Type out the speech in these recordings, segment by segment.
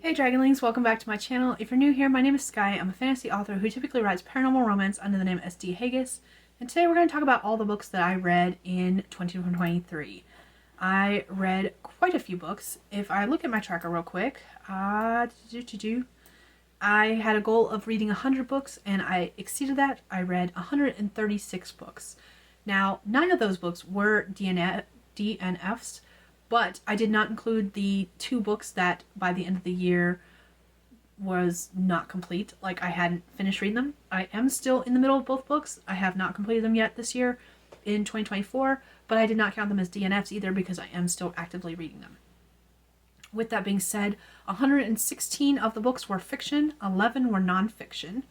Hey Dragonlings, welcome back to my channel. If you're new here, my name is Skye. I'm a fantasy author who typically writes paranormal romance under the name SD Hegyes. And today we're going to talk about all the books that I read in 2023. I read quite a few books. If I look at my tracker real quick, I had a goal of reading 100 books and I exceeded that. I read 136 books. Now, 9 of those books were DNFs, but I did not include the 2 books that by the end of the year was not complete. Like, I hadn't finished reading them. I am still in the middle of both books. I have not completed them yet this year in 2024, but I did not count them as DNFs either because I am still actively reading them. With that being said, 116 of the books were fiction, 11 were nonfiction.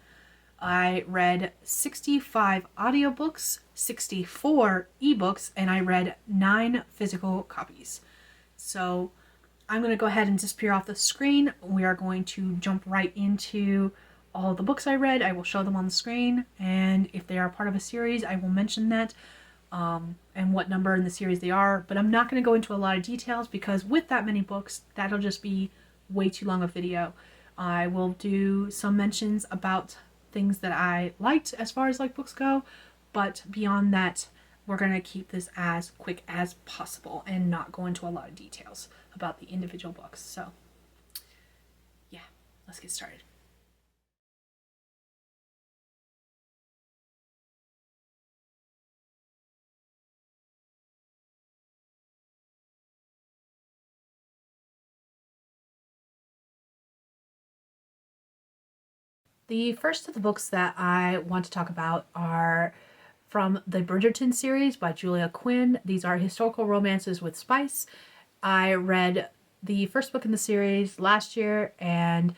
I read 65 audiobooks, 64 ebooks, and I read 9 physical copies. So I'm going to go ahead and disappear off the screen. We are going to jump right into all the books I read. I will show them on the screen, and if they are part of a series, I will mention that and what number in the series they are. But I'm not going to go into a lot of details because with that many books, that'll just be way too long a video. I will do some mentions about things that I liked as far as like books go, but beyond that, we're going to keep this as quick as possible and not go into a lot of details about the individual books. So yeah, let's get started. The first of the books that I want to talk about are from the Bridgerton series by Julia Quinn. These are historical romances with spice. I read the first book in the series last year, and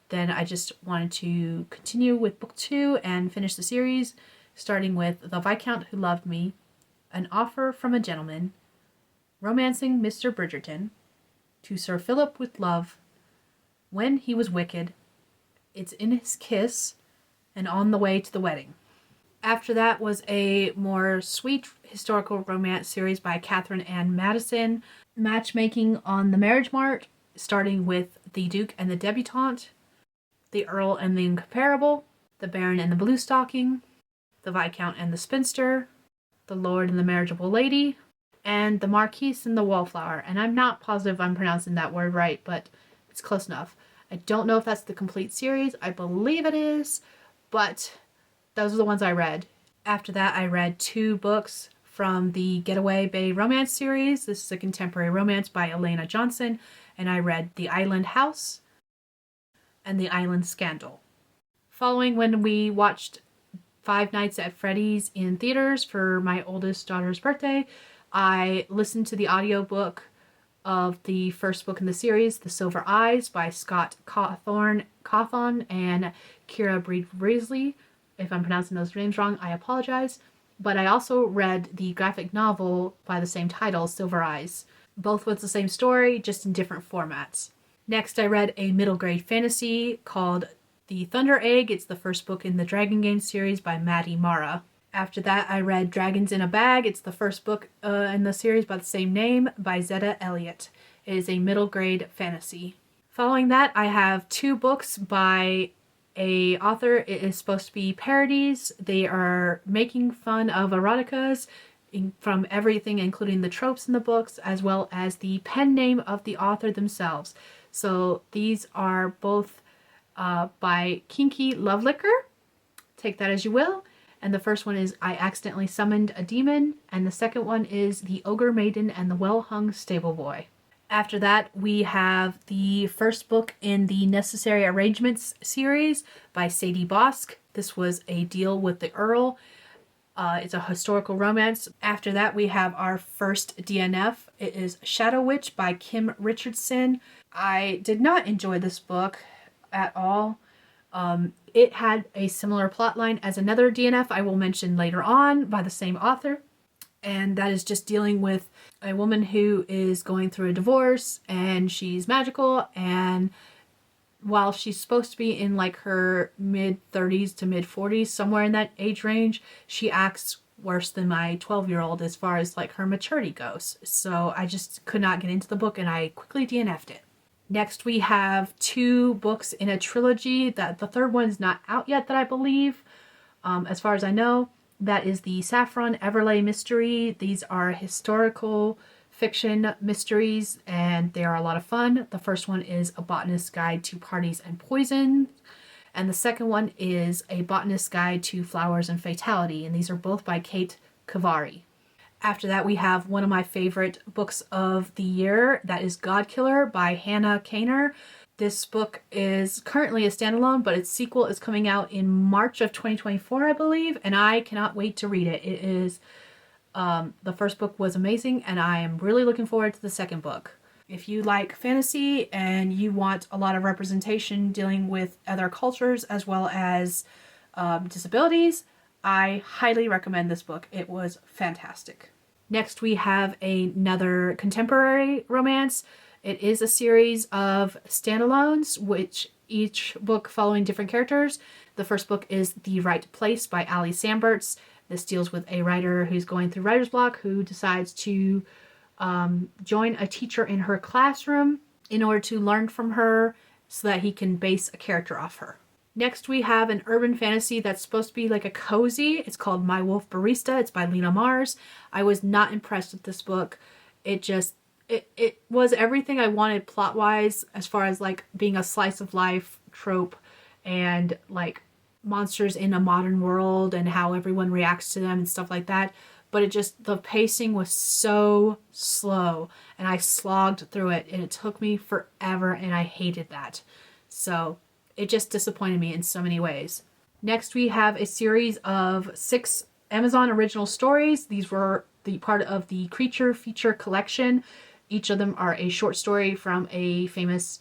then I just wanted to continue with book 2 and finish the series, starting with The Viscount Who Loved Me, An Offer from a Gentleman, Romancing Mr. Bridgerton, To Sir Philip with Love, When He Was Wicked, It's in His Kiss, and On the Way to the Wedding. After that was a more sweet historical romance series by Catherine Ann Madison, Matchmaking on the Marriage Mart, starting with The Duke and the Debutante, The Earl and the Incomparable, The Baron and the Blue Stocking, The Viscount and the Spinster, The Lord and the Marriageable Lady, and The Marquise and the Wallflower. And I'm not positive I'm pronouncing that word right, but it's close enough. I don't know if that's the complete series. I believe it is, but those are the ones I read. After that, I read 2 books from the Getaway Bay romance series. This is a contemporary romance by Elena Johnson, and I read The Island House and The Island Scandal. Following when we watched Five Nights at Freddy's in theaters for my oldest daughter's birthday, I listened to the audiobook of the first book in the series, The Silver Eyes by Scott Cawthon and Kira Breed-Risley. If I'm pronouncing those names wrong, I apologize. But I also read the graphic novel by the same title, Silver Eyes. Both with the same story, just in different formats. Next, I read a middle grade fantasy called The Thunder Egg. It's the first book in the Dragon Game series by Maddie Mara. After that, I read Dragons in a Bag. It's the first book in the series by the same name by Zeta Elliott. It is a middle grade fantasy. Following that, I have 2 books by a author. It is supposed to be parodies. They are making fun of eroticas from everything, including the tropes in the books, as well as the pen name of the author themselves. So these are both by Kinky Love Liquor. Take that as you will. And the first one is I Accidentally Summoned a Demon, and the second one is The Ogre Maiden and the Well-Hung Stable Boy. After that, we have the first book in the Necessary Arrangements series by Sadie Bosk. This was a deal with the Earl. It's a historical romance. After that, we have our first DNF. It is Shadow Witch by Kim Richardson. I did not enjoy this book at all. It had a similar plotline as another DNF I will mention later on by the same author. And that is just dealing with a woman who is going through a divorce and she's magical, and while she's supposed to be in like her mid-30s to mid-40s, somewhere in that age range, she acts worse than my 12-year-old as far as like her maturity goes. So I just could not get into the book and I quickly DNF'd it. Next, we have 2 books in a trilogy. That the third one is not out yet, that I believe, as far as I know. That is the Saffron Everlay Mystery. These are historical fiction mysteries, and they are a lot of fun. The first one is A Botanist's Guide to Parties and Poison, and the second one is A Botanist's Guide to Flowers and Fatality, and these are both by Kate Kavari. After that, we have one of my favorite books of the year. That is Godkiller by Hannah Kaner. This book is currently a standalone, but its sequel is coming out in March of 2024, I believe, and I cannot wait to read it. It is, the first book was amazing, and I am really looking forward to the second book. If you like fantasy and you want a lot of representation dealing with other cultures as well as disabilities, I highly recommend this book. It was fantastic. Next, we have another contemporary romance. It is a series of standalones, which each book following different characters. The first book is The Right Place by Ali Samberts. This deals with a writer who's going through writer's block who decides to join a teacher in her classroom in order to learn from her so that he can base a character off her. Next, we have an urban fantasy that's supposed to be like a cozy. It's called My Wolf Barista. It's by Lena Mars. I was not impressed with this book. It was everything I wanted plot-wise, as far as like being a slice of life trope and like monsters in a modern world and how everyone reacts to them and stuff like that. But the pacing was so slow and I slogged through it and it took me forever and I hated that. So it just disappointed me in so many ways. Next, we have a series of 6 Amazon original stories. These were the part of the Creature Feature collection. Each of them are a short story from a famous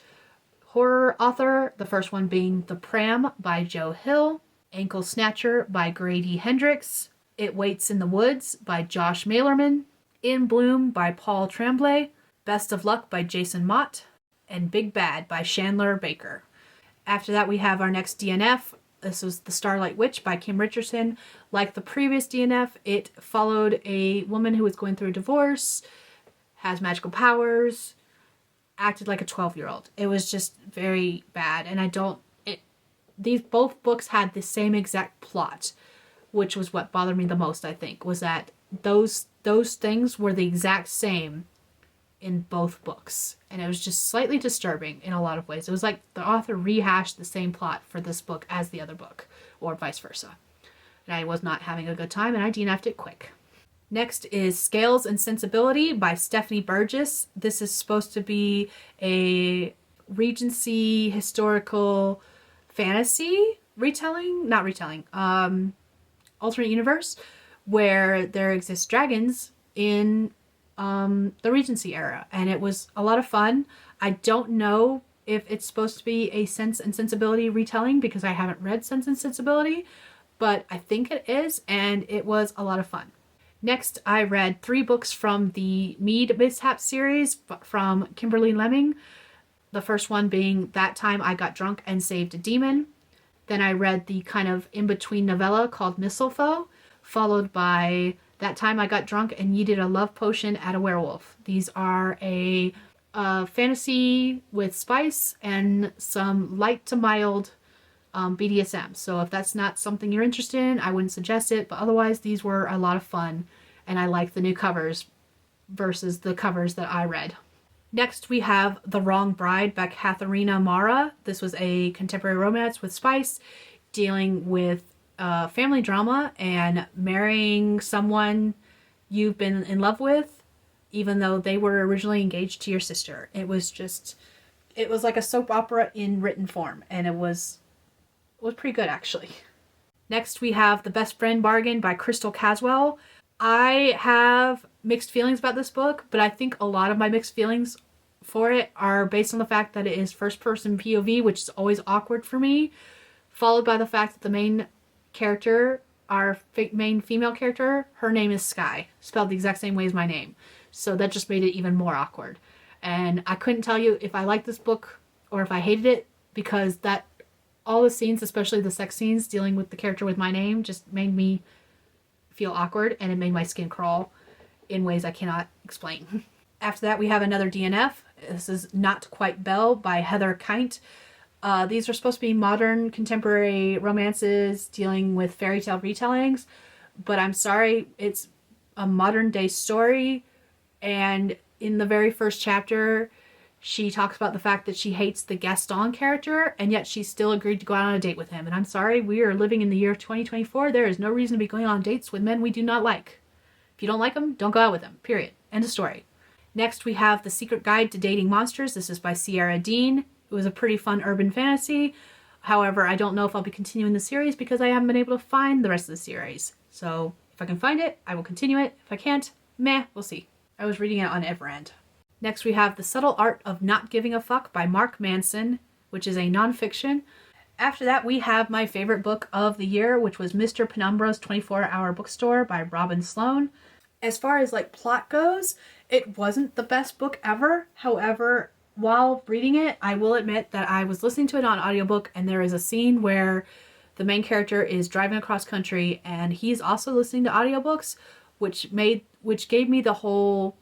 horror author. The first one being The Pram by Joe Hill, Ankle Snatcher by Grady Hendrix, It Waits in the Woods by Josh Mailerman, In Bloom by Paul Tremblay, Best of Luck by Jason Mott, and Big Bad by Chandler Baker. After that, we have our next DNF. This was The Starlight Witch by Kim Richardson. Like the previous DNF, it followed a woman who was going through a divorce, has magical powers, acted like a 12-year-old. It was just very bad, and these both books had the same exact plot, which was what bothered me the most, I think, was that those things were the exact same in both books, and it was just slightly disturbing in a lot of ways. It was like the author rehashed the same plot for this book as the other book, or vice versa. And I was not having a good time, and I DNF'd it quick. Next is Scales and Sensibility by Stephanie Burgess. This is supposed to be a Regency historical fantasy alternate universe where there exist dragons in the Regency era, and it was a lot of fun. I don't know if it's supposed to be a Sense and Sensibility retelling because I haven't read Sense and Sensibility, but I think it is, and it was a lot of fun. Next, I read 3 books from the Mead Mishap series from Kimberly Lemming. The first one being That Time I Got Drunk and Saved a Demon. Then I read the kind of in-between novella called Mistletoe, followed by That Time I Got Drunk and Needed a Love Potion at a Werewolf. These are a fantasy with spice and some light to mild BDSM. So if that's not something you're interested in, I wouldn't suggest it. But otherwise, these were a lot of fun. And I like the new covers versus the covers that I read. Next, we have The Wrong Bride by Katharina Mara. This was a contemporary romance with spice dealing with family drama and marrying someone you've been in love with, even though they were originally engaged to your sister. It was like a soap opera in written form, and it was pretty good, actually. Next, we have The Best Friend Bargain by Crystal Caswell. I have mixed feelings about this book, but I think a lot of my mixed feelings for it are based on the fact that it is first-person POV, which is always awkward for me, followed by the fact that the main character, our main female character, her name is Skye, spelled the exact same way as my name. So that just made it even more awkward. And I couldn't tell you if I liked this book or if I hated it, because all the scenes, especially the sex scenes dealing with the character with my name, just made me feel awkward, and it made my skin crawl in ways I cannot explain. After that, we have another DNF. This is Not Quite Belle by Heather Kint. These are supposed to be modern contemporary romances dealing with fairy tale retellings, but I'm sorry, it's a modern day story. And in the very first chapter, she talks about the fact that she hates the Gaston character, and yet she still agreed to go out on a date with him. And I'm sorry, we are living in the year of 2024. There is no reason to be going on dates with men we do not like. If you don't like them, don't go out with them. Period. End of story. Next, we have The Secret Guide to Dating Monsters. This is by Sierra Dean. It was a pretty fun urban fantasy. However, I don't know if I'll be continuing the series because I haven't been able to find the rest of the series. So if I can find it, I will continue it. If I can't, meh, we'll see. I was reading it on Everend. Next, we have The Subtle Art of Not Giving a Fuck by Mark Manson, which is a nonfiction. After that, we have my favorite book of the year, which was Mr. Penumbra's 24-Hour Bookstore by Robin Sloan. As far as like plot goes, it wasn't the best book ever. However, while reading it, I will admit that I was listening to it on audiobook, and there is a scene where the main character is driving across country and he's also listening to audiobooks, which gave me the whole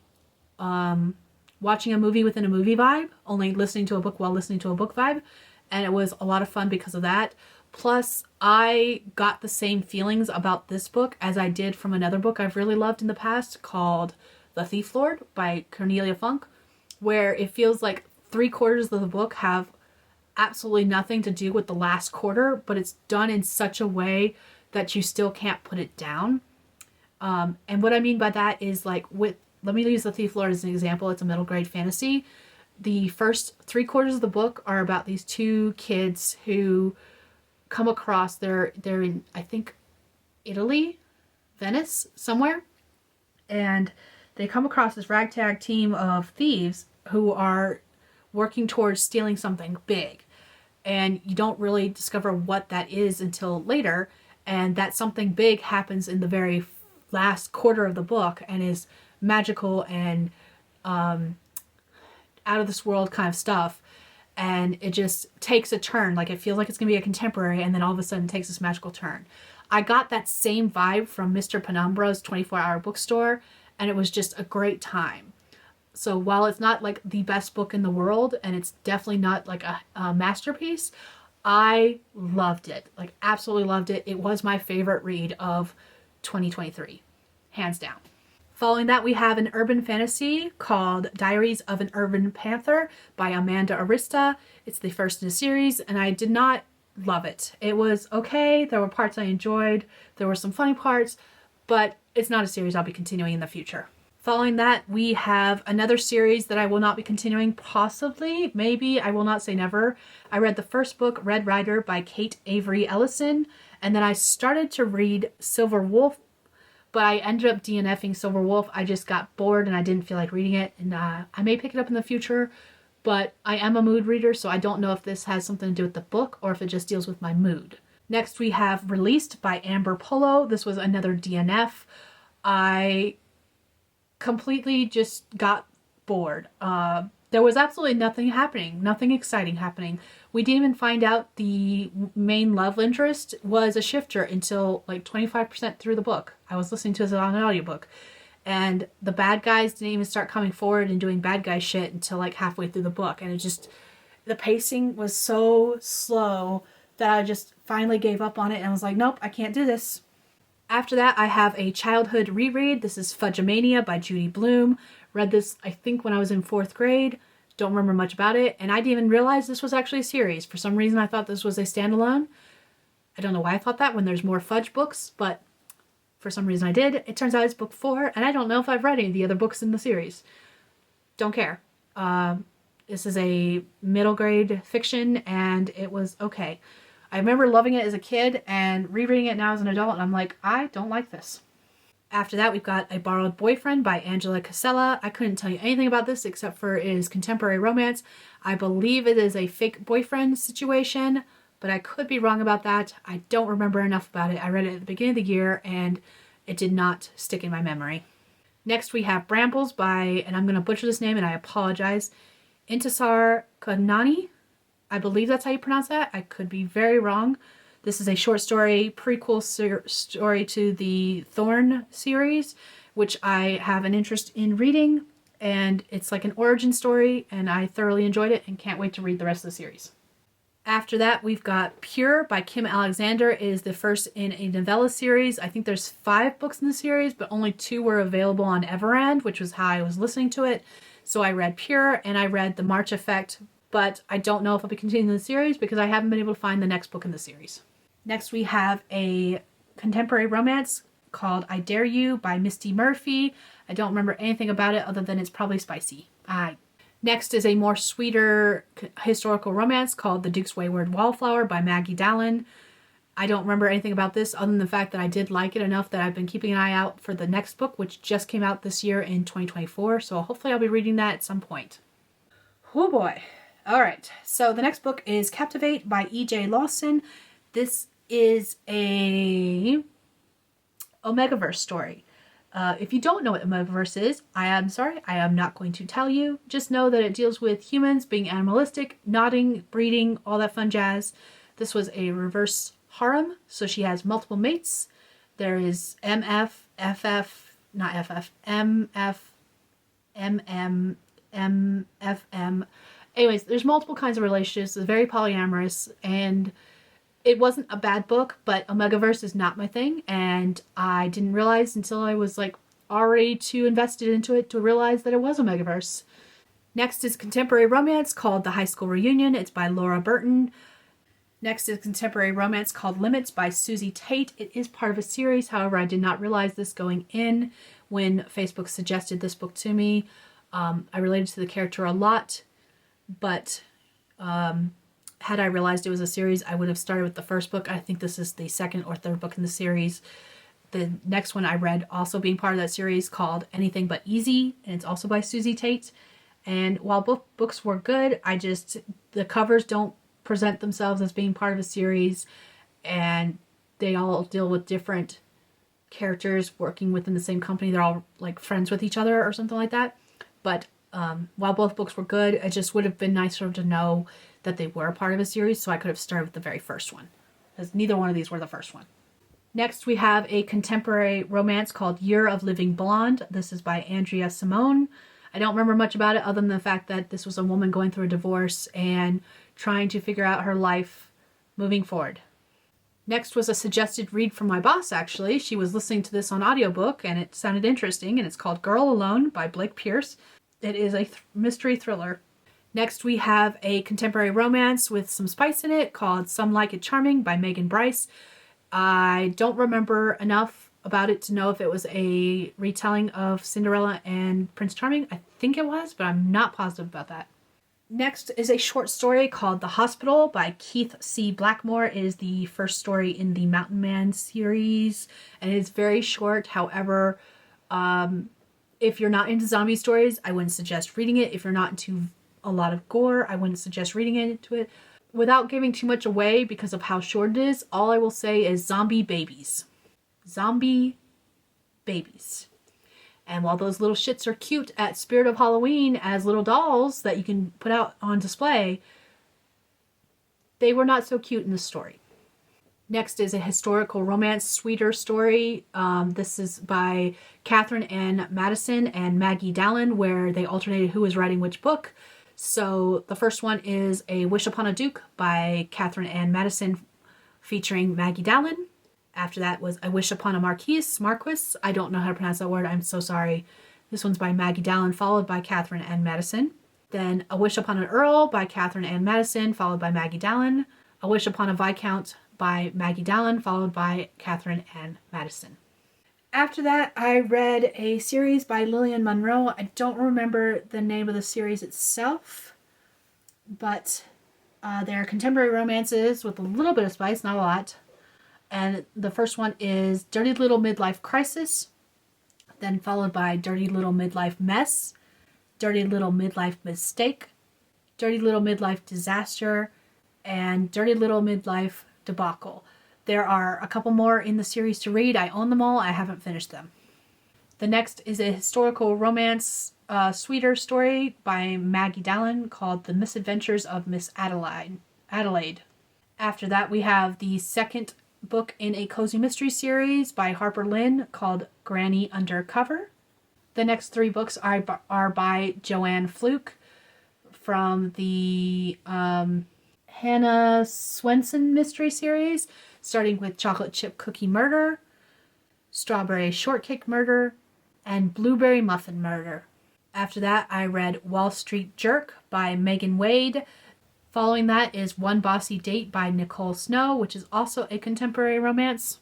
watching a movie within a movie vibe, only listening to a book while listening to a book vibe. And it was a lot of fun because of that. Plus, I got the same feelings about this book as I did from another book I've really loved in the past called The Thief Lord by Cornelia Funk, where it feels like 3/4 of the book have absolutely nothing to do with the last quarter, but it's done in such a way that you still can't put it down. And what I mean by that is like let me use The Thief Lord as an example. It's a middle grade fantasy. The first 3/4 of the book are about these two kids who come across, they're in, I think, Italy, Venice, somewhere. And they come across this ragtag team of thieves who are working towards stealing something big. And you don't really discover what that is until later. And that something big happens in the very last quarter of the book and is magical and out of this world kind of stuff. And it just takes a turn. Like, it feels like it's going to be a contemporary, and then all of a sudden takes this magical turn. I got that same vibe from Mr. Penumbra's 24-Hour Bookstore, and it was just a great time. So while it's not like the best book in the world, and it's definitely not like a masterpiece, I loved it. Like, absolutely loved it. It was my favorite read of 2023. Hands down. Following that, we have an urban fantasy called Diaries of an Urban Panther by Amanda Arista. It's the first in a series, and I did not love it. It was okay. There were parts I enjoyed. There were some funny parts, but it's not a series I'll be continuing in the future. Following that, we have another series that I will not be continuing, possibly, maybe, I will not say never. I read the first book, Red Rider by Kate Avery Ellison, and then I started to read Silver Wolf, but I ended up DNFing Silver Wolf. I just got bored and I didn't feel like reading it. And I may pick it up in the future, but I am a mood reader, so I don't know if this has something to do with the book or if it just deals with my mood. Next, we have Released by Amber Polo. This was another DNF. I completely just got bored. There was absolutely nothing happening, nothing exciting happening. We didn't even find out the main love interest was a shifter until like 25% through the book. I was listening to it on an audiobook. And the bad guys didn't even start coming forward and doing bad guy shit until like halfway through the book. And it just, the pacing was so slow that I just finally gave up on it and was like, nope, I can't do this. After that, I have a childhood reread. This is Fudgemania by Judy Blume. Read this, I think, when I was in 4th grade. Don't remember much about it. And I didn't even realize this was actually a series. For some reason, I thought this was a standalone. I don't know why I thought that when there's more Fudge books, but for some reason I did. It turns out it's book 4, and I don't know if I've read any of the other books in the series. Don't care. This is a middle grade fiction, and it was okay. I remember loving it as a kid and rereading it now as an adult, and I'm like, I don't like this. After that, we've got A Borrowed Boyfriend by Angela Casella. I couldn't tell you anything about this except for it is contemporary romance. I believe it is a fake boyfriend situation, but I could be wrong about that. I don't remember enough about it. I read it at the beginning of the year, and it did not stick in my memory. Next, we have Brambles by, and I'm going to butcher this name, and I apologize, Intisar Kanani. I believe that's how you pronounce that. I could be very wrong. This is a short story, prequel story to the Thorn series, which I have an interest in reading. and it's like an origin story, and I thoroughly enjoyed it and can't wait to read the rest of the series. After that, we've got Pure by Kim Alexander. It is the first in a novella series. I think there's 5 books in the series, but only 2 were available on Everand, which was how I was listening to it. So I read Pure, and I read The March Effect, but I don't know if I'll be continuing the series because I haven't been able to find the next book in the series. Next, we have a contemporary romance called I Dare You by Misty Murphy. I don't remember anything about it other than it's probably spicy. Next is a more sweeter historical romance called The Duke's Wayward Wallflower by Maggie Dallin. I don't remember anything about this other than the fact that I did like it enough that I've been keeping an eye out for the next book, which just came out this year in 2024. So hopefully I'll be reading that at some point. Oh boy. All right. So the next book is Captivate by E.J. Lawson. This is a Omegaverse story. If you don't know what Omegaverse is, I am sorry, I am not going to tell you. Just know that it deals with humans being animalistic, nodding, breeding, all that fun jazz. This was a reverse harem, so she has multiple mates. There is MF, FF, not FF, MF, MM, MFM. Anyways, there's multiple kinds of relationships. It's very polyamorous, and it wasn't a bad book, but Omegaverse is not my thing, and I didn't realize until I was like already too invested into it to realize that it was Omegaverse. Next is contemporary romance called The High School Reunion. It's by Laura Burton. Next is contemporary romance called Limits by Susie Tate. It is part of a series, however, I did not realize this going in when Facebook suggested this book to me. I related to the character a lot, but had I realized it was a series, I would have started with the first book. I think this is the second or third book in the series. The next one I read, also being part of that series, called Anything But Easy, and it's also by Susie Tate. And while both books were good, the covers don't present themselves as being part of a series, and they all deal with different characters working within the same company. They're all like friends with each other or something like that. But while both books were good, it just would have been nicer to know that they were a part of a series, so I could have started with the very first one, because neither one of these were the first one. Next, we have a contemporary romance called Year of Living Blonde. This is by Andrea Simone. I don't remember much about it other than the fact that this was a woman going through a divorce and trying to figure out her life moving forward. Next was a suggested read from my boss, actually. She was listening to this on audiobook, and it sounded interesting, and it's called Girl Alone by Blake Pierce. It is a mystery thriller. Next, we have a contemporary romance with some spice in it called Some Like It Charming by Megan Bryce. I don't remember enough about it to know if it was a retelling of Cinderella and Prince Charming. I think it was, but I'm not positive about that. Next is a short story called The Hospital by Keith C. Blackmore. It is the first story in the Mountain Man series, and it is very short. However, if you're not into zombie stories, I wouldn't suggest reading it. If you're not into a lot of gore, I wouldn't suggest reading into it. Without giving too much away because of how short it is, all I will say is zombie babies. Zombie babies. And while those little shits are cute at Spirit of Halloween as little dolls that you can put out on display, they were not so cute in the story. Next is a historical romance sweeter story. This is by Catherine Ann Madison and Maggie Dallin, where they alternated who was writing which book. So the first one is A Wish Upon a Duke by Catherine Ann Madison featuring Maggie Dallin. After that was A Wish Upon a Marquis. I don't know how to pronounce that word. I'm so sorry. This one's by Maggie Dallin, followed by Catherine Ann Madison. Then A Wish Upon an Earl by Catherine Ann Madison, followed by Maggie Dallin. A Wish Upon a Viscount by Maggie Dallin, followed by Catherine Ann Madison. After that, I read a series by Lillian Monroe. I don't remember the name of the series itself, but they're contemporary romances with a little bit of spice, not a lot. And the first one is Dirty Little Midlife Crisis, then followed by Dirty Little Midlife Mess, Dirty Little Midlife Mistake, Dirty Little Midlife Disaster, and Dirty Little Midlife Debacle. There are a couple more in the series to read. I own them all. I haven't finished them. The next is a historical romance sweeter story by Maggie Dallin called The Misadventures of Miss Adelaide. After that, we have the second book in a cozy mystery series by Harper Lynn called Granny Undercover. The next 3 books are by Joanne Fluke from the Hannah Swenson mystery series, starting with Chocolate Chip Cookie Murder, Strawberry Shortcake Murder, and Blueberry Muffin Murder. After that, I read Wall Street Jerk by Megan Wade. Following that is One Bossy Date by Nicole Snow, which is also a contemporary romance.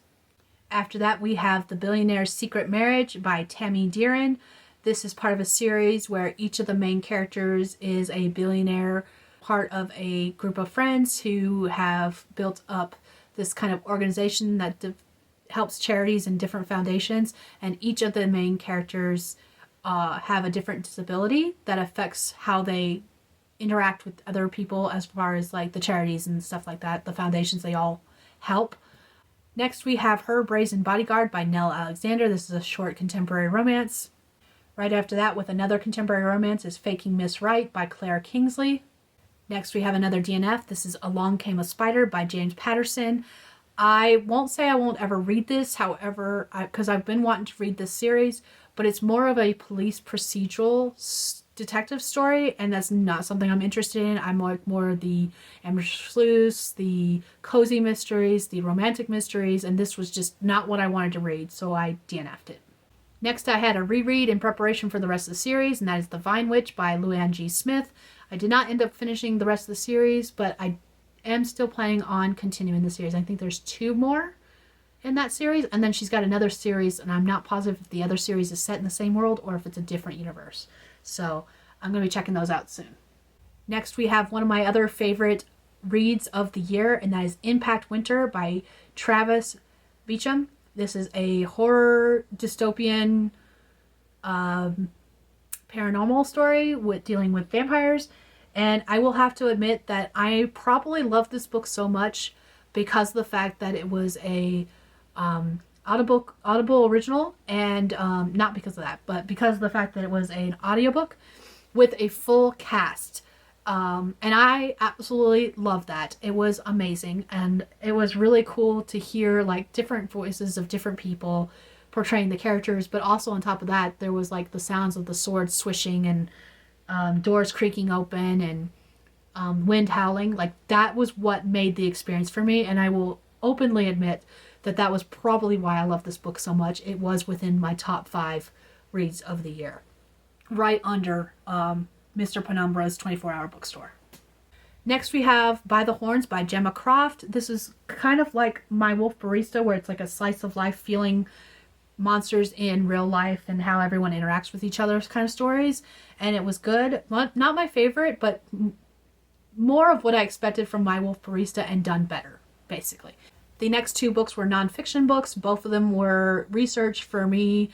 After that, we have The Billionaire's Secret Marriage by Tammy Deeren. This is part of a series where each of the main characters is a billionaire, part of a group of friends who have built up this kind of organization that helps charities and different foundations. And each of the main characters have a different disability that affects how they interact with other people as far as like the charities and stuff like that, the foundations they all help. Next, we have Her Brazen Bodyguard by Nell Alexander. This is a short contemporary romance. Right after that, with another contemporary romance, is Faking Miss Right by Claire Kingsley. Next, we have another DNF. This is Along Came a Spider by James Patterson. I won't say I won't ever read this, however, because I've been wanting to read this series, but it's more of a police procedural detective story, and that's not something I'm interested in. I'm like more the ambush sleuths, the cozy mysteries, the romantic mysteries, and this was just not what I wanted to read, so I DNF'd it. Next, I had a reread in preparation for the rest of the series, and that is The Vine Witch by Luann G. Smith. I did not end up finishing the rest of the series, but I am still planning on continuing the series. I think there's 2 more in that series, and then she's got another series, and I'm not positive if the other series is set in the same world or if it's a different universe. So I'm going to be checking those out soon. Next, we have one of my other favorite reads of the year, and that is Impact Winter by Travis Beecham. This is a horror dystopian paranormal story dealing with vampires. And I will have to admit that I probably love this book so much because of the fact that it was a Audible original, and not because of that, but because of the fact that it was an audiobook with a full cast. And I absolutely loved that. It was amazing, and it was really cool to hear like different voices of different people portraying the characters, but also on top of that there was like the sounds of the swords swishing and doors creaking open and wind howling. Like that was what made the experience for me, and I will openly admit that that was probably why I love this book so much. It was within my top 5 reads of the year, right under Mr. Penumbra's 24-hour bookstore. Next, we have By the Horns by Gemma Croft. This is kind of like My Wolf Barista, where it's like a slice of life feeling monsters in real life and how everyone interacts with each other kind of stories. And it was good. Not my favorite, but more of what I expected from My Wolf Barista and done better, basically. The next 2 books were nonfiction books. Both of them were research for me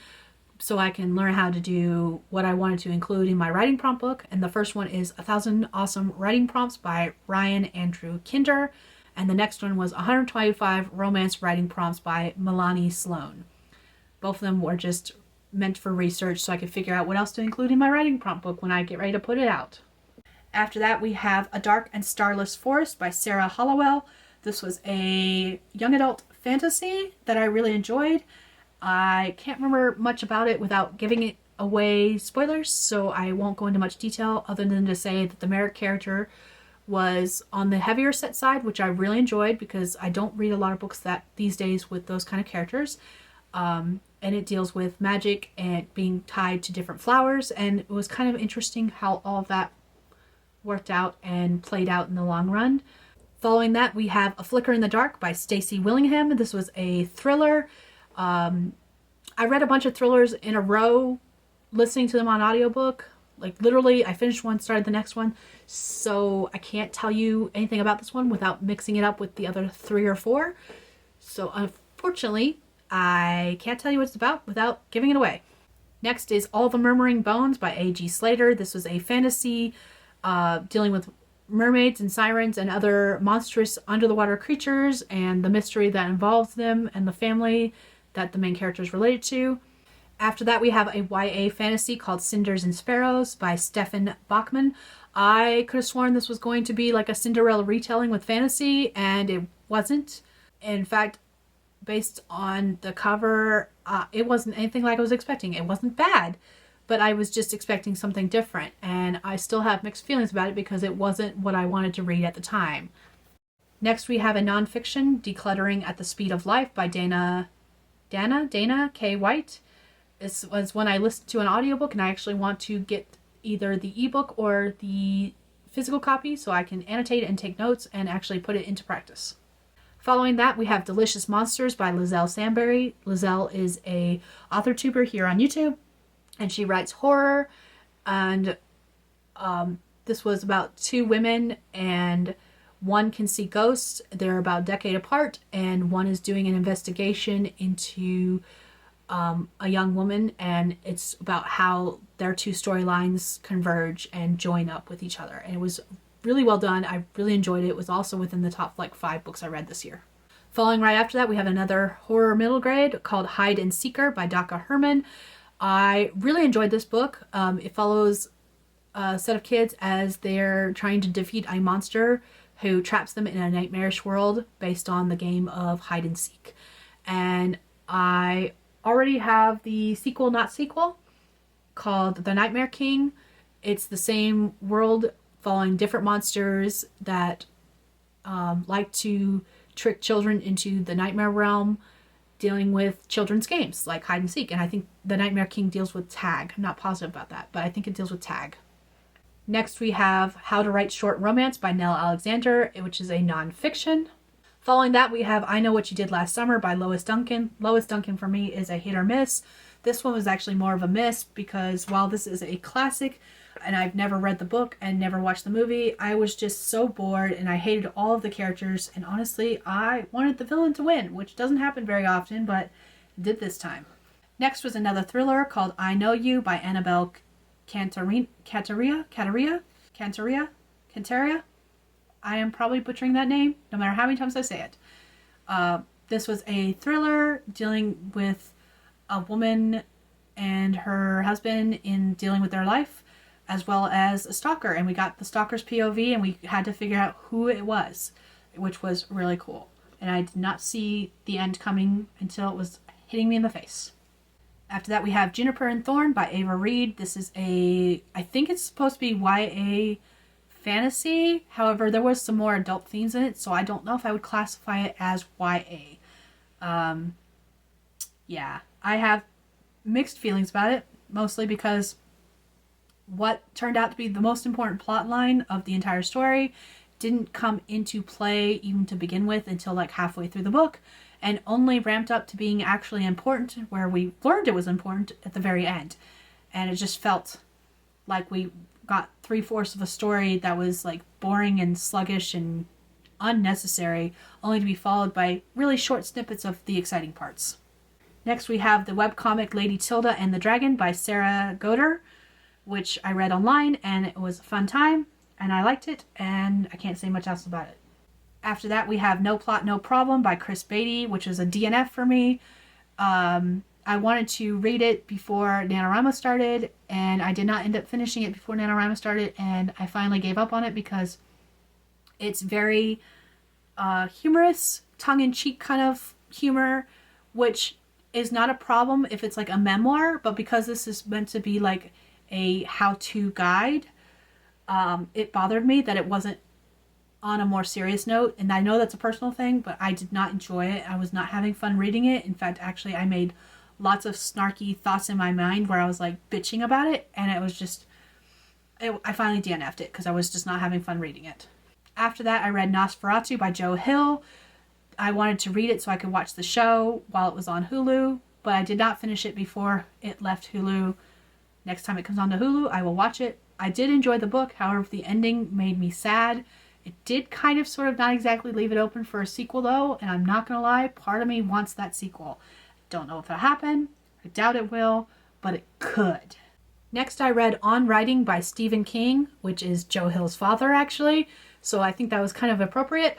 so I can learn how to do what I wanted to include in my writing prompt book. And the first one is 1,000 Awesome Writing Prompts by Ryan Andrew Kinder. And the next one was 125 Romance Writing Prompts by Milani Sloan. Both of them were just meant for research so I could figure out what else to include in my writing prompt book when I get ready to put it out. After that, we have A Dark and Starless Forest by Sarah Hollowell. This was a young adult fantasy that I really enjoyed. I can't remember much about it without giving it away spoilers, so I won't go into much detail other than to say that the Merrick character was on the heavier set side, which I really enjoyed because I don't read a lot of books that these days with those kind of characters. And it deals with magic and being tied to different flowers, and it was kind of interesting how all of that worked out and played out in the long run. Following that, we have A Flicker in the Dark by Stacey Willingham. This was a thriller. I read a bunch of thrillers in a row, listening to them on audiobook. Like literally, I finished one, started the next one. So I can't tell you anything about this one without mixing it up with the other 3 or 4. So unfortunately, I can't tell you what it's about without giving it away. Next is All the Murmuring Bones by A.G. Slater. This was a fantasy dealing with mermaids and sirens and other monstrous under-the-water creatures and the mystery that involves them and the family that the main character is related to. After that, we have a YA fantasy called Cinders and Sparrows by Stefan Bachman. I could have sworn this was going to be like a Cinderella retelling with fantasy, and it wasn't. In fact, based on the cover, it wasn't anything like I was expecting. It wasn't bad, but I was just expecting something different, and I still have mixed feelings about it because it wasn't what I wanted to read at the time. Next, we have a nonfiction, Decluttering at the Speed of Life by Dana K. White. This was when I listened to an audiobook, and I actually want to get either the ebook or the physical copy so I can annotate and take notes and actually put it into practice. Following that, we have Delicious Monsters by Lizelle Samberry. Lizelle is a authortuber here on YouTube, and she writes horror. And this was about two women, and one can see ghosts. They're about a decade apart, and one is doing an investigation into a young woman, and it's about how their two storylines converge and join up with each other. And it was really well done. I really enjoyed it. It was also within the top 5 books I read this year. Following right after that, we have another horror middle grade called Hide and Seeker by Daka Herman. I really enjoyed this book. It follows a set of kids as they're trying to defeat a monster who traps them in a nightmarish world based on the game of hide and seek. And I already have the sequel, not sequel, called The Nightmare King. It's the same world following different monsters that like to trick children into the nightmare realm, dealing with children's games like hide and seek. And I think The Nightmare King deals with tag. I'm not positive about that, but I think it deals with tag. Next, we have How to Write Short Romance by Nell Alexander, which is a nonfiction. Following that, we have I Know What You Did Last Summer by Lois Duncan. Lois Duncan, for me, is a hit or miss. This one was actually more of a miss because while this is a classic, and I've never read the book and never watched the movie, I was just so bored and I hated all of the characters. And honestly, I wanted the villain to win, which doesn't happen very often, but it did this time. Next was another thriller called I Know You by Annabelle Cantaria. I am probably butchering that name, no matter how many times I say it. This was a thriller dealing with a woman and her husband in dealing with their life, as well as a stalker. And we got the stalker's POV, and we had to figure out who it was, which was really cool. And I did not see the end coming until it was hitting me in the face. After that, we have Juniper and Thorn by Ava Reed. This is I think it's supposed to be YA fantasy. However, there was some more adult themes in it, so I don't know if I would classify it as YA. Yeah, I have mixed feelings about it, mostly because what turned out to be the most important plot line of the entire story didn't come into play even to begin with until halfway through the book, and only ramped up to being actually important, where we learned it was important at the very end. And it just felt like we got 3/4 of a story that was boring and sluggish and unnecessary, only to be followed by really short snippets of the exciting parts. Next, we have the webcomic Lady Tilda and the Dragon by Sarah Goder, which I read online, and it was a fun time, and I liked it, and I can't say much else about it. After that, we have No Plot, No Problem by Chris Beatty, which is a DNF for me. I wanted to read it before NaNoWriMo started, and I did not end up finishing it before NaNoWriMo started, and I finally gave up on it because it's very humorous, tongue-in-cheek kind of humor, which is not a problem if it's a memoir, but because this is meant to be a how-to guide, it bothered me that it wasn't on a more serious note. And I know that's a personal thing, but I did not enjoy it. I was not having fun reading it. In fact, actually, I made lots of snarky thoughts in my mind where I was bitching about it, and it was just, I finally DNF'd it because I was just not having fun reading it. After that, I read Nosferatu by Joe Hill. I wanted to read it so I could watch the show while it was on Hulu, but I did not finish it before it left Hulu. Next time it comes onto Hulu, I will watch it. I did enjoy the book, however, the ending made me sad. It did kind of sort of not exactly leave it open for a sequel though, and I'm not gonna lie, part of me wants that sequel. Don't know if it'll happen, I doubt it will, but it could. Next, I read On Writing by Stephen King, which is Joe Hill's father actually, so I think that was kind of appropriate.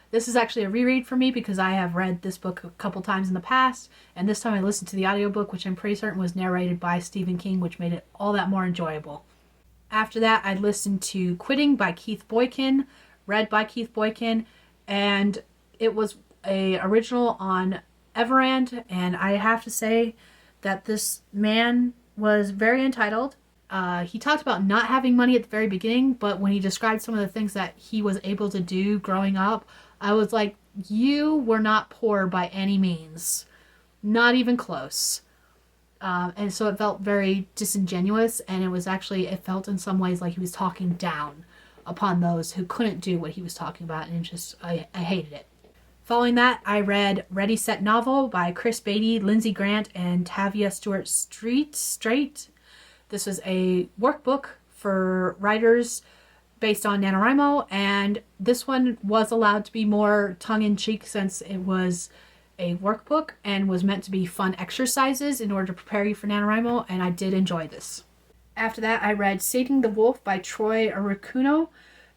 This is actually a reread for me because I have read this book a couple times in the past, and this time I listened to the audiobook, which I'm pretty certain was narrated by Stephen King, which made it all that more enjoyable. After that, I listened to Quitting by Keith Boykin, read by Keith Boykin, and it was a original on Everand, and I have to say that this man was very entitled. He talked about not having money at the very beginning, but when he described some of the things that he was able to do growing up, I was like, you were not poor by any means. Not even close. And so it felt very disingenuous, and it felt in some ways like he was talking down upon those who couldn't do what he was talking about, and I hated it. Following that, I read Ready, Set, Novel by Chris Beatty, Lindsay Grant, and Tavia Stewart Straight. This was a workbook for writers based on NaNoWriMo, and this one was allowed to be more tongue-in-cheek since it was a workbook and was meant to be fun exercises in order to prepare you for NaNoWriMo, and I did enjoy this. After that, I read Sating the Wolf by Troy Aracuno.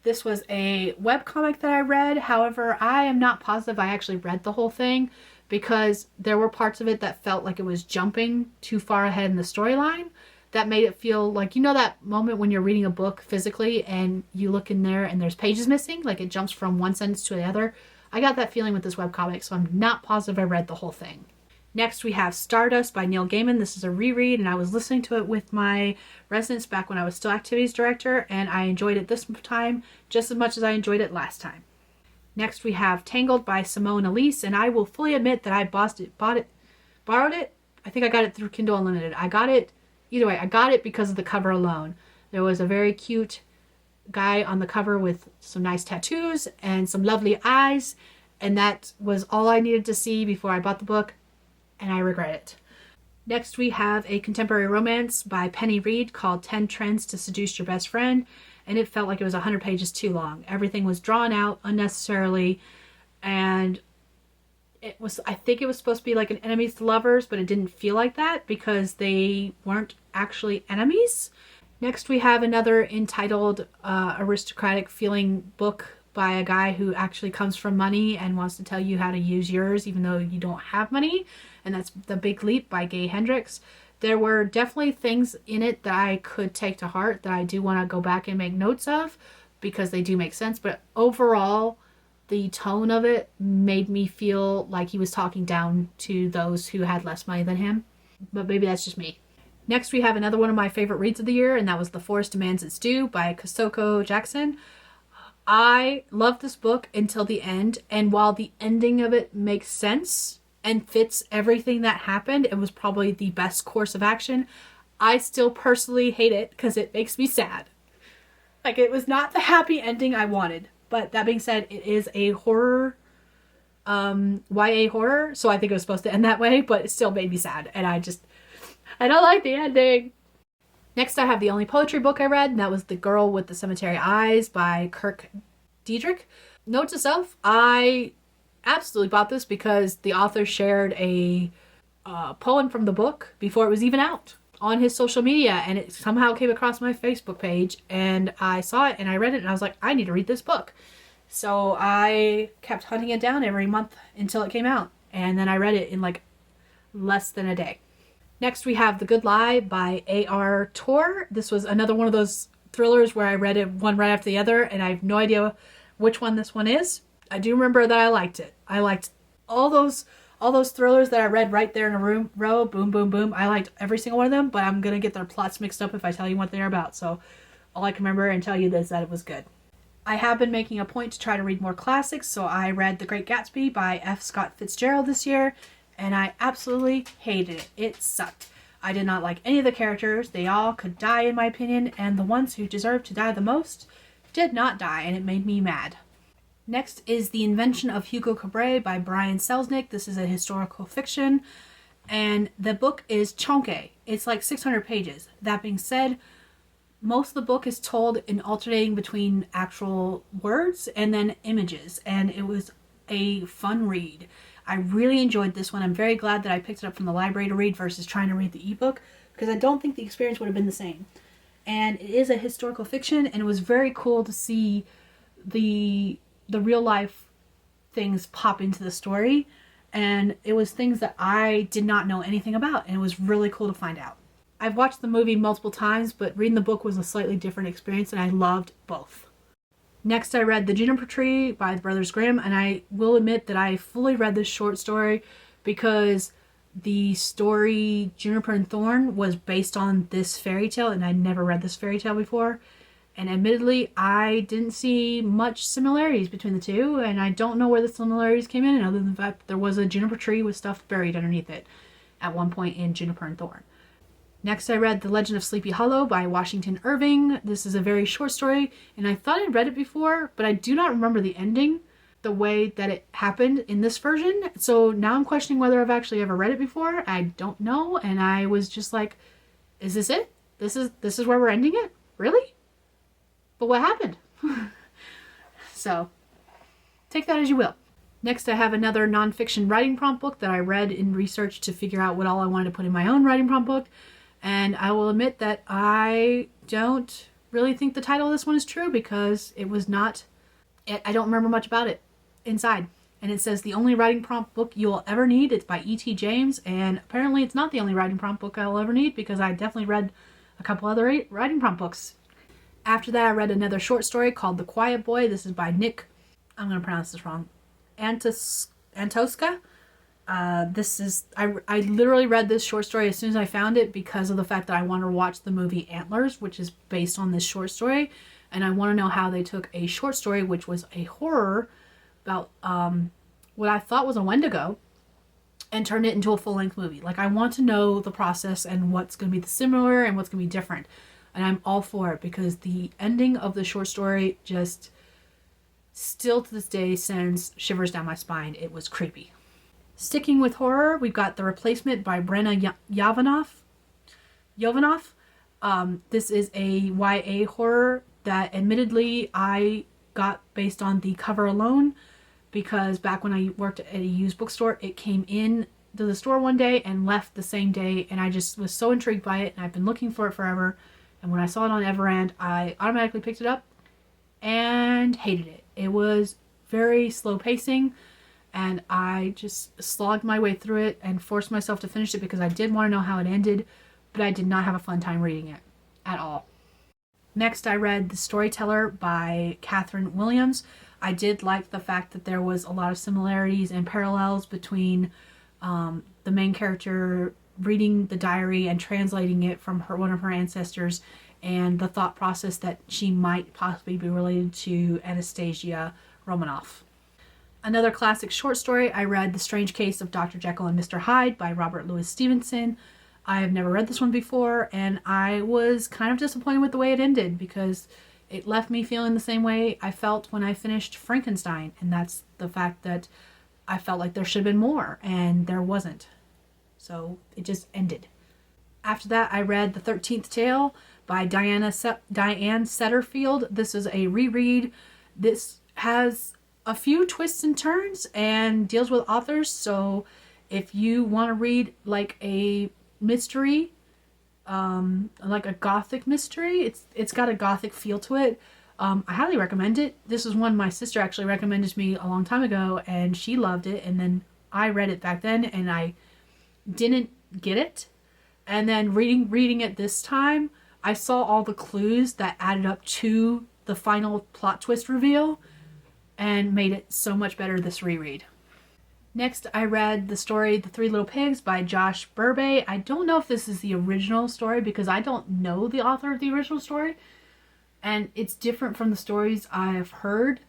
This was a webcomic that I read. However, I am not positive I actually read the whole thing because there were parts of it that felt like it was jumping too far ahead in the storyline. That made it feel like, you know, that moment when you're reading a book physically and you look in there and there's pages missing, like it jumps from one sentence to the other. I got that feeling with this webcomic, so I'm not positive I read the whole thing. Next, we have Stardust by Neil Gaiman. This is a reread, and I was listening to it with my residents back when I was still activities director, and I enjoyed it this time just as much as I enjoyed it last time. Next, we have Tangled by Simone Elise, and I will fully admit that I borrowed it. I think I got it through Kindle Unlimited. I got it because of the cover alone. There was a very cute guy on the cover with some nice tattoos and some lovely eyes, and that was all I needed to see before I bought the book, and I regret it. Next, we have a contemporary romance by Penny Reid called 10 Trends to Seduce Your Best Friend, and it felt like it was 100 pages too long. Everything was drawn out unnecessarily, and I think it was supposed to be like an enemies to lovers, but it didn't feel like that because they weren't actually enemies. Next, we have another entitled aristocratic feeling book by a guy who actually comes from money and wants to tell you how to use yours even though you don't have money, and that's The Big Leap by Gay Hendricks. There were definitely things in it that I could take to heart that I do want to go back and make notes of because they do make sense, but overall the tone of it made me feel like he was talking down to those who had less money than him, but maybe that's just me. Next, we have another one of my favorite reads of the year, and that was The Forest Demands Its Due by Kosoko Jackson. I loved this book until the end, and while the ending of it makes sense and fits everything that happened, it was probably the best course of action. I still personally hate it because it makes me sad. Like, it was not the happy ending I wanted. But that being said, it is a horror, YA horror, so I think it was supposed to end that way, but it still made me sad, and I don't like the ending. Next, I have the only poetry book I read, and that was The Girl with the Cemetery Eyes by Kirk Diedrich. Note to self, I absolutely bought this because the author shared a poem from the book before it was even out on his social media, and it somehow came across my Facebook page, and I saw it and I read it and I was like, I need to read this book. So I kept hunting it down every month until it came out, and then I read it in like less than a day. Next, we have The Good Lie by A.R. Torr. This was another one of those thrillers where I read it one right after the other, and I have no idea which one this one is. I do remember that I liked it. I liked all those thrillers that I read right there in a row, boom, boom, boom. I liked every single one of them, but I'm going to get their plots mixed up if I tell you what they're about. So all I can remember and tell you is that it was good. I have been making a point to try to read more classics, so I read The Great Gatsby by F. Scott Fitzgerald this year, and I absolutely hated it. It sucked. I did not like any of the characters. They all could die in my opinion, and the ones who deserved to die the most did not die, and it made me mad. Next is The Invention of Hugo Cabret by Brian Selznick. This is a historical fiction, and the book is chonky. It's like 600 pages. That being said, most of the book is told in alternating between actual words and then images, and it was a fun read. I really enjoyed this one. I'm very glad that I picked it up from the library to read versus trying to read the ebook, because I don't think the experience would have been the same. And it is a historical fiction, and it was very cool to see the real life things pop into the story, and it was things that I did not know anything about, and it was really cool to find out. I've watched the movie multiple times, but reading the book was a slightly different experience, and I loved both. Next, I read The Juniper Tree by the Brothers Grimm, and I will admit that I fully read this short story because the story Juniper and Thorn was based on this fairy tale, and I'd never read this fairy tale before. And admittedly, I didn't see much similarities between the two, and I don't know where the similarities came in, other than the fact that there was a juniper tree with stuff buried underneath it at one point in Juniper and Thorn. Next, I read The Legend of Sleepy Hollow by Washington Irving. This is a very short story, and I thought I'd read it before, but I do not remember the ending the way that it happened in this version. So now I'm questioning whether I've actually ever read it before. I don't know, and I was just like, is this it? This is where we're ending it? Really? But what happened? So, take that as you will. Next, I have another nonfiction writing prompt book that I read in research to figure out what all I wanted to put in my own writing prompt book. And I will admit that I don't really think the title of this one is true, because it was not, I don't remember much about it inside. And it says the only writing prompt book you'll ever need. It's by E.T. James, and apparently it's not the only writing prompt book I'll ever need, because I definitely read a couple other writing prompt books. After that, I read another short story called The Quiet Boy. This is by Nick, I'm going to pronounce this wrong, Antosca. I literally read this short story as soon as I found it, because of the fact that I want to watch the movie Antlers, which is based on this short story. And I want to know how they took a short story, which was a horror about what I thought was a Wendigo, and turned it into a full-length movie. Like, I want to know the process and what's going to be similar and what's going to be different. And I'm all for it, because the ending of the short story just still to this day sends shivers down my spine. It was creepy. Sticking with horror, we've got The Replacement by Brenna Yovanoff. This is a YA horror that admittedly I got based on the cover alone, because back when I worked at a used bookstore, it came in to the store one day and left the same day, and I just was so intrigued by it, and I've been looking for it forever. And when I saw it on Everand, I automatically picked it up and hated it. It was very slow pacing, and I just slogged my way through it and forced myself to finish it because I did want to know how it ended, but I did not have a fun time reading it at all. Next, I read The Storyteller by Catherine Williams. I did like the fact that there was a lot of similarities and parallels between the main character reading the diary and translating it from one of her ancestors, and the thought process that she might possibly be related to Anastasia Romanoff. Another classic short story, I read The Strange Case of Dr. Jekyll and Mr. Hyde by Robert Louis Stevenson. I have never read this one before, and I was kind of disappointed with the way it ended, because it left me feeling the same way I felt when I finished Frankenstein, and that's the fact that I felt like there should have been more, and there wasn't. So it just ended. After that, I read The 13th Tale by Diane Setterfield. This is a reread. This has a few twists and turns and deals with authors. So if you want to read like a mystery, like a gothic mystery, it's got a gothic feel to it. I highly recommend it. This is one my sister actually recommended to me a long time ago, and she loved it. And then I read it back then, and I didn't get it. And then reading it this time, I saw all the clues that added up to the final plot twist reveal and made it so much better this reread. Next, I read the story The Three Little Pigs by Josh Burbay. I don't know if this is the original story, because I don't know the author of the original story, and it's different from the stories I've heard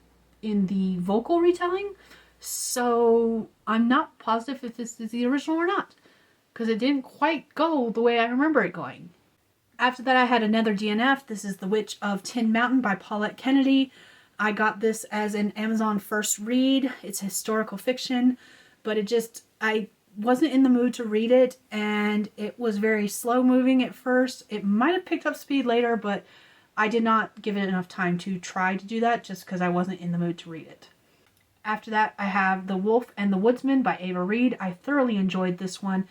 in the vocal retelling, so I'm not positive if this is the original or not, because it didn't quite go the way I remember it going. After that, I had another DNF. This is The Witch of Tin Mountain by Paulette Kennedy. I got this as an Amazon first read. It's historical fiction, but I wasn't in the mood to read it, and it was very slow moving at first. It might have picked up speed later, but I did not give it enough time to try to do that, just because I wasn't in the mood to read it. After that, I have The Wolf and the Woodsman by Ava Reed. I thoroughly enjoyed this one.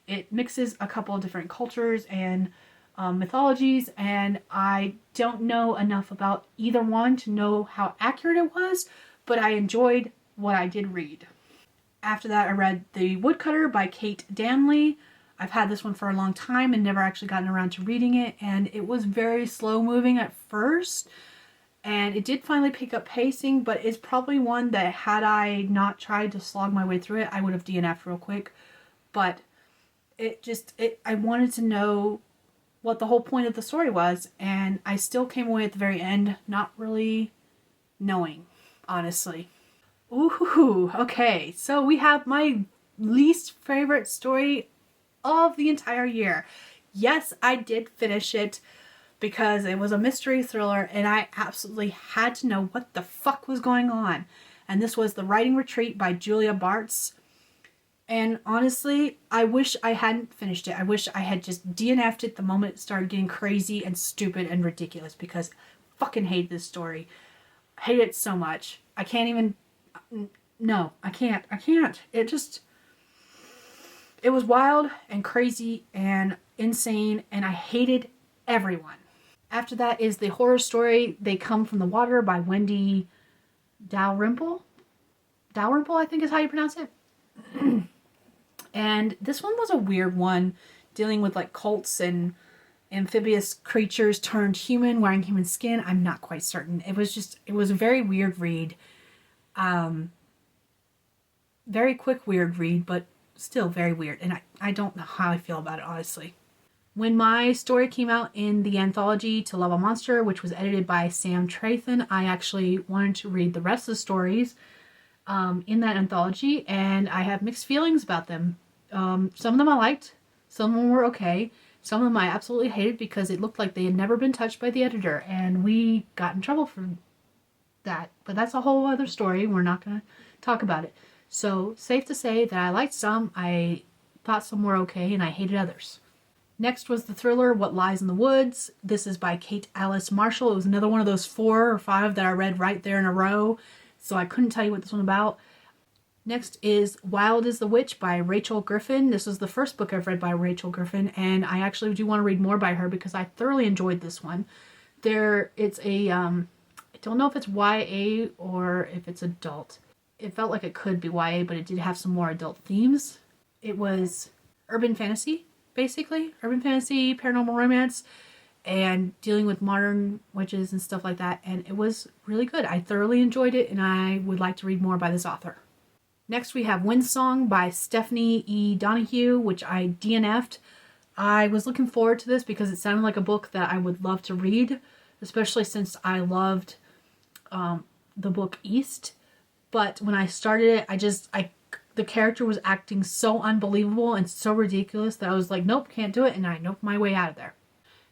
It mixes a couple of different cultures and mythologies, and I don't know enough about either one to know how accurate it was, but I enjoyed what I did read. After that, I read The Woodcutter by Kate Danley. I've had this one for a long time and never actually gotten around to reading it, and it was very slow moving at first, and it did finally pick up pacing, but it's probably one that had I not tried to slog my way through it, I would have DNF'd real quick. But I wanted to know what the whole point of the story was, and I still came away at the very end not really knowing, honestly. Ooh, okay, so we have my least favorite story of the entire year. Yes, I did finish it because it was a mystery thriller and I absolutely had to know what the fuck was going on. And this was The Writing Retreat by Julia Bartz. And honestly, I wish I hadn't finished it. I wish I had just DNF'd it the moment it started getting crazy and stupid and ridiculous, because I fucking hate this story. I hate it so much. I can't even... No, I can't. It was wild and crazy and insane, and I hated everyone. After that is the horror story They Come From the Water by Wendy Dalrymple. Dalrymple, I think is how you pronounce it. And this one was a weird one, dealing with like cults and amphibious creatures turned human, wearing human skin. I'm not quite certain. It was a very weird read. Very quick weird read, but still very weird. And I don't know how I feel about it, honestly. When my story came out in the anthology To Love a Monster, which was edited by Sam Trathan, I actually wanted to read the rest of the stories in that anthology, and I have mixed feelings about them. Some of them I liked, some of them were okay, some of them I absolutely hated because it looked like they had never been touched by the editor, and we got in trouble for that. But that's a whole other story. We're not going to talk about it. So, safe to say that I liked some, I thought some were okay, and I hated others. Next was the thriller What Lies in the Woods. This is by Kate Alice Marshall. It was another one of those 4 or 5 that I read right there in a row, so I couldn't tell you what this one's about. Next is Wild is the Witch by Rachel Griffin. This was the first book I've read by Rachel Griffin, and I actually do want to read more by her because I thoroughly enjoyed this one. It's a, I don't know if it's YA or if it's adult. It felt like it could be YA, but it did have some more adult themes. It was urban fantasy, basically. Urban fantasy, paranormal romance, and dealing with modern witches and stuff like that. And it was really good. I thoroughly enjoyed it, and I would like to read more by this author. Next we have Windsong by Stephanie E. Donahue, which I DNF'd. I was looking forward to this because it sounded like a book that I would love to read, especially since I loved the book East. But when I started it, the character was acting so unbelievable and so ridiculous that I was like, nope, can't do it, and I noped my way out of there.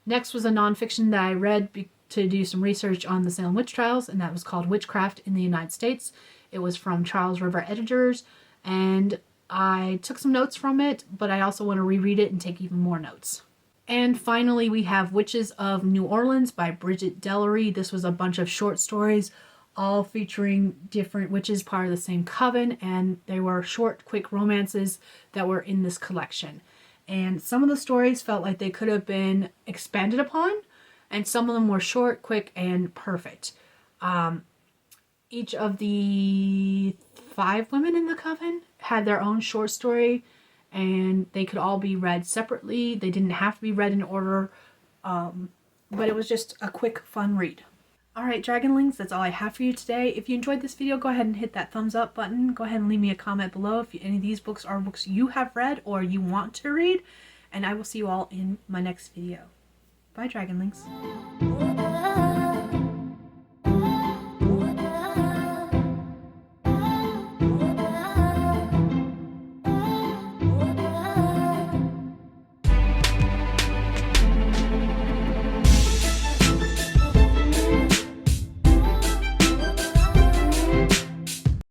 Next was a nonfiction that I read to do some research on the Salem witch trials, and that was called Witchcraft in the United States. It was from Charles River Editors, and I took some notes from it, but I also want to reread it and take even more notes. And finally, we have Witches of New Orleans by Bridget Dellery. This was a bunch of short stories, all featuring different witches, part of the same coven, and they were short, quick romances that were in this collection. And some of the stories felt like they could have been expanded upon, and some of them were short, quick, and perfect. Each of the 5 women in the coven had their own short story, and they could all be read separately. They didn't have to be read in order, but it was just a quick, fun read. Alright, Dragonlings, that's all I have for you today. If you enjoyed this video, go ahead and hit that thumbs up button. Go ahead and leave me a comment below if any of these books are books you have read or you want to read. And I will see you all in my next video. Bye, Dragonlings.